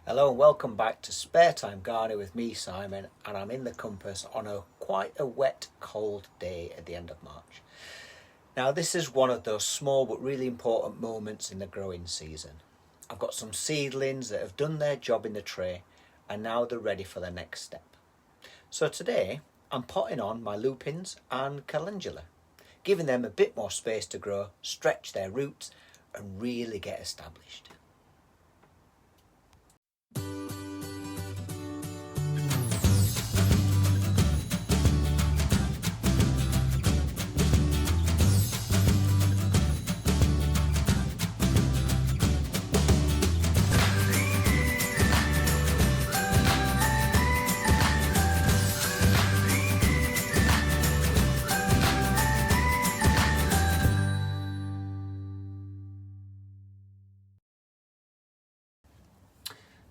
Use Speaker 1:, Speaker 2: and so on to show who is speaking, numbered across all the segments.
Speaker 1: Hello and welcome back to Spare Time Gardening with me, Simon, and I'm in the compass on quite a wet, cold day at the end of March. Now this is one of those small but really important moments in the growing season. I've got some seedlings that have done their job in the tray and now they're ready for the next step. So today I'm potting on my lupins and calendula, giving them a bit more space to grow, stretch their roots and really get established.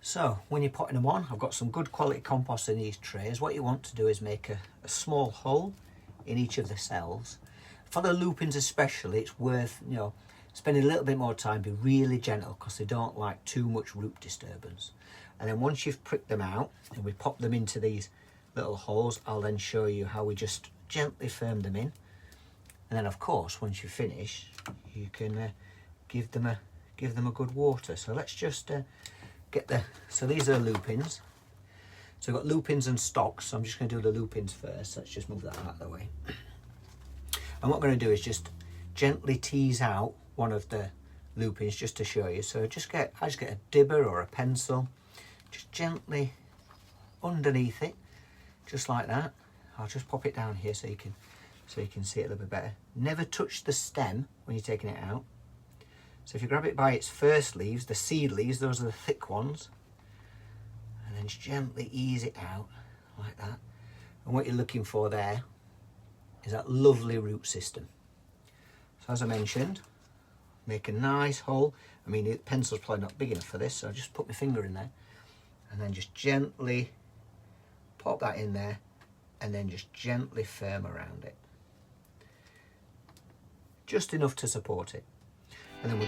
Speaker 1: So when you're potting them on, I've got some good quality compost in these trays. What you want to do is make a small hole in each of the cells. For the lupins especially, it's worth, spending a little bit more time, be really gentle because they don't like too much root disturbance. And then once you've pricked them out and we pop them into these little holes, I'll then show you how we just gently firm them in. And then of course, once you finish, you can give them a good water. So let's just so these are lupins. So I've got lupins and stocks. So I'm just going to do the lupins first. Let's just move that out of the way. And what I'm going to do is just gently tease out one of the lupins just to show you. So I just get a dibber or a pencil, just gently underneath it, just like that. I'll just pop it down here so you can see it a little bit better. Never touch the stem when you're taking it out. So if you grab it by its first leaves, the seed leaves, those are the thick ones, and then just gently ease it out like that. And what you're looking for there is that lovely root system. So as I mentioned, make a nice hole. I mean, the pencil's probably not big enough for this, so I just put my finger in there and then just gently pop that in there and then just gently firm around it. Just enough to support it. And then we'll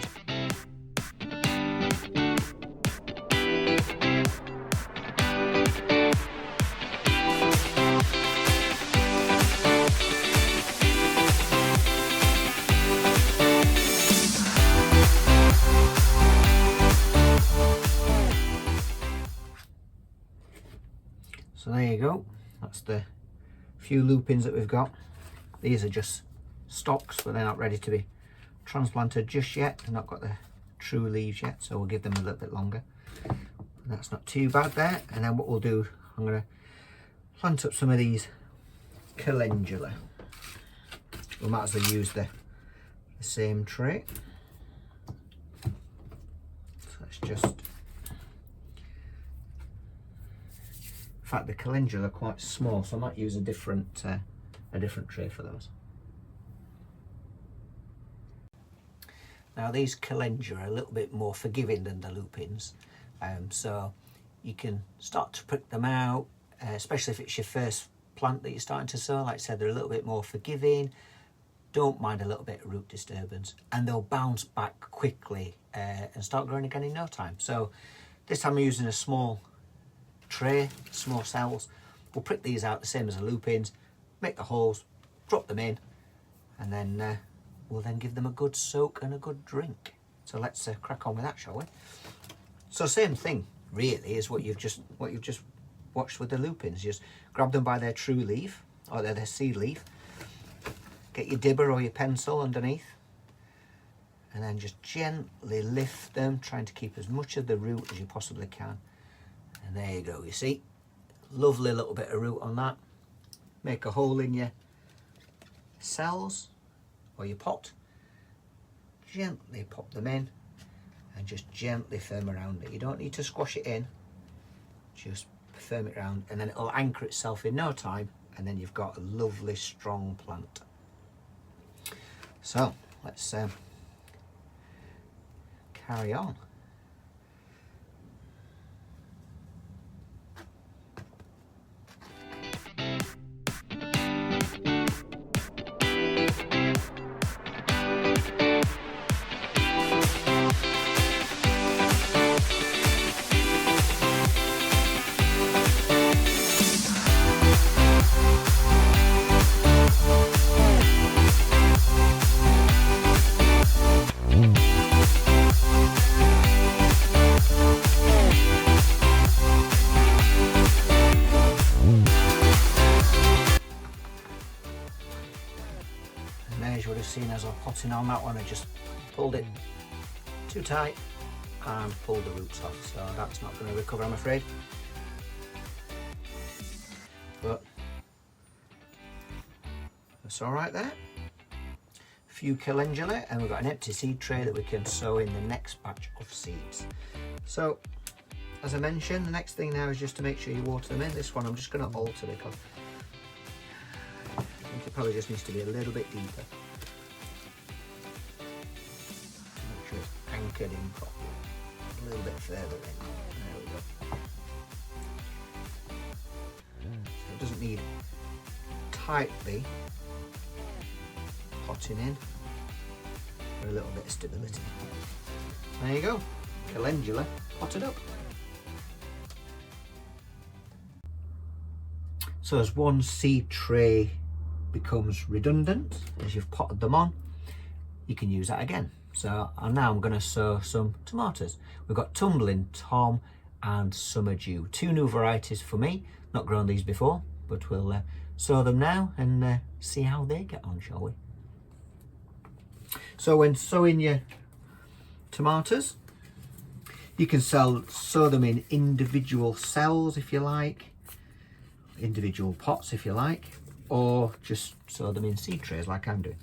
Speaker 1: So there you go. That's the few lupins that we've got. These are just stocks, but they're not ready to be transplanted just yet. They've not got the true leaves yet, so we'll give them a little bit longer. That's not too bad there. And then what we'll do, I'm going to plant up some of these calendula. We might as well use the same tray. So let's just, in fact the calendula are quite small, so I might use a different tray for those. Now these calendula are a little bit more forgiving than the lupins, so you can start to prick them out, especially if it's your first plant that you're starting to sow. Like I said, they're a little bit more forgiving, don't mind a little bit of root disturbance, and they'll bounce back quickly and start growing again in no time. So this time I'm using a small tray, small cells. We'll prick these out the same as the lupins, make the holes, drop them in, and then we'll then give them a good soak and a good drink. So let's crack on with that, shall we? So same thing really is what you've just watched with the lupins. Just grab them by their true leaf or their seed leaf, get your dibber or your pencil underneath, and then just gently lift them, trying to keep as much of the root as you possibly can. And there you go, you see, lovely little bit of root on that. Make a hole in your cells or your pot, gently pop them in and just gently firm around it. You don't need to squash it in, just firm it around and then it'll anchor itself in no time, and then you've got a lovely strong plant. So let's carry on. potting on that one, I just pulled it too tight and pulled the roots off, so that's not going to recover, I'm afraid. But that's all right there. A few calendula, and we've got an empty seed tray that we can sow in the next batch of seeds. So as I mentioned, the next thing now is just to make sure you water them in. This one I'm just going to alter because I think it probably just needs to be a little bit deeper. Make sure it's anchored in properly. A little bit further in. There we go. So it doesn't need tightly potting in for a little bit of stability. There you go. Calendula potted up. So as one seed tray becomes redundant, as you've potted them on, you can use that again. So now I'm going to sow some tomatoes. We've got Tumbling Tom and Summer Dew, two new varieties for me. Not grown these before, but we'll sow them now and see how they get on, shall we? So when sowing your tomatoes, you can sow them in individual cells if you like, individual pots if you like, or just sow them in seed trays like I'm doing.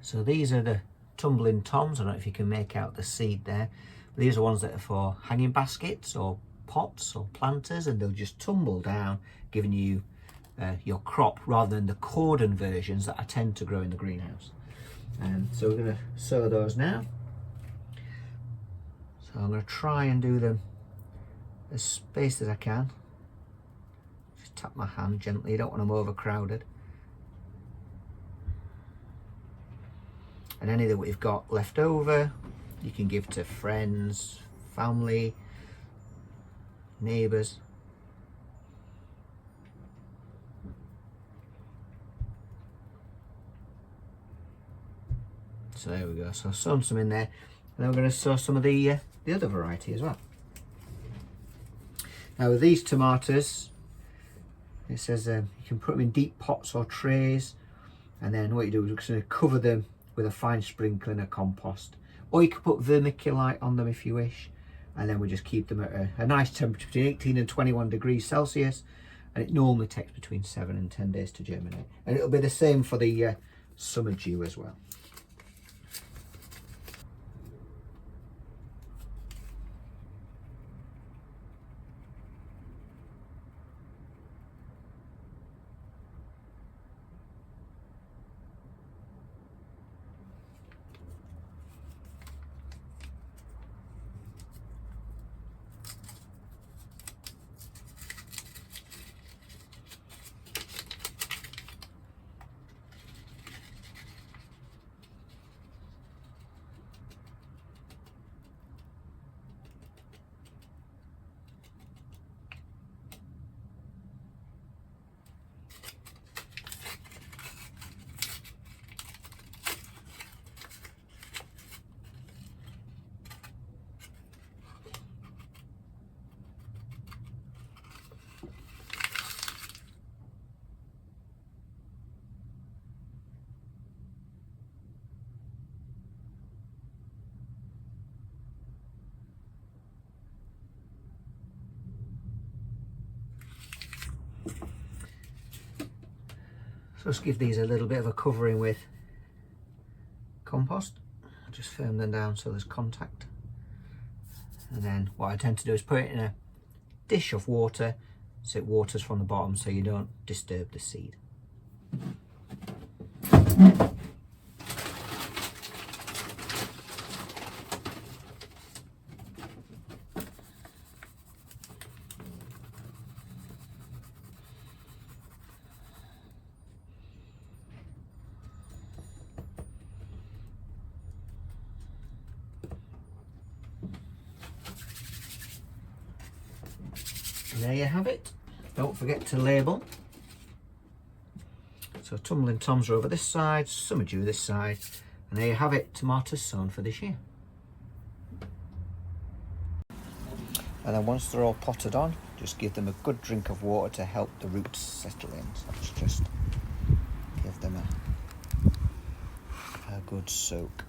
Speaker 1: So these are the Tumbling Toms. I don't know if you can make out the seed there. But these are ones that are for hanging baskets or pots or planters, and they'll just tumble down, giving you your crop rather than the cordon versions that I tend to grow in the greenhouse. So we're going to sow those now. So I'm going to try and do them as spaced as I can. Just tap my hand gently, you don't want them overcrowded. And any that we've got left over, you can give to friends, family, neighbours. So there we go. So I've sown some in there, and then we're going to sow some of the other variety as well. Now with these tomatoes, it says you can put them in deep pots or trays, and then what you do is we're just going to cover them with a fine sprinkling of compost, or you can put vermiculite on them if you wish, and then we just keep them at a nice temperature between 18 and 21 degrees Celsius, and it normally takes between 7 and 10 days to germinate. And it'll be the same for the Summer Dew as well. So let's give these a little bit of a covering with compost. Just firm them down so there's contact. And then what I tend to do is put it in a dish of water so it waters from the bottom so you don't disturb the seed. And there you have it. Don't forget to label. So Tumbling Toms are over this side, Summer Dew this side, And there you have it, tomatoes sown for this year. And then once they're all potted on, just give them a good drink of water to help the roots settle in. So let's just give them a good soak.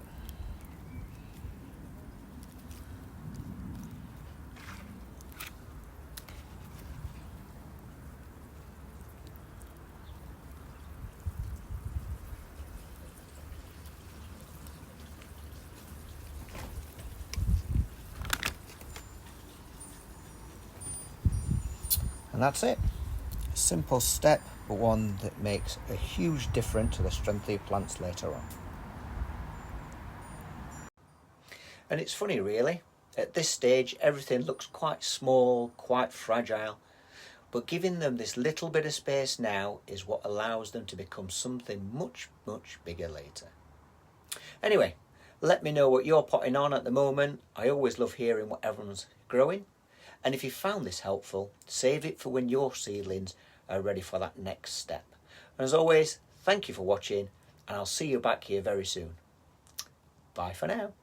Speaker 1: And that's it. A simple step, but one that makes a huge difference to the strength of your plants later on. And it's funny really, at this stage everything looks quite small, quite fragile, but giving them this little bit of space now is what allows them to become something much, much bigger later. Anyway, let me know what you're potting on at the moment. I always love hearing what everyone's growing. And if you found this helpful, save it for when your seedlings are ready for that next step. And as always, thank you for watching, and I'll see you back here very soon. Bye for now.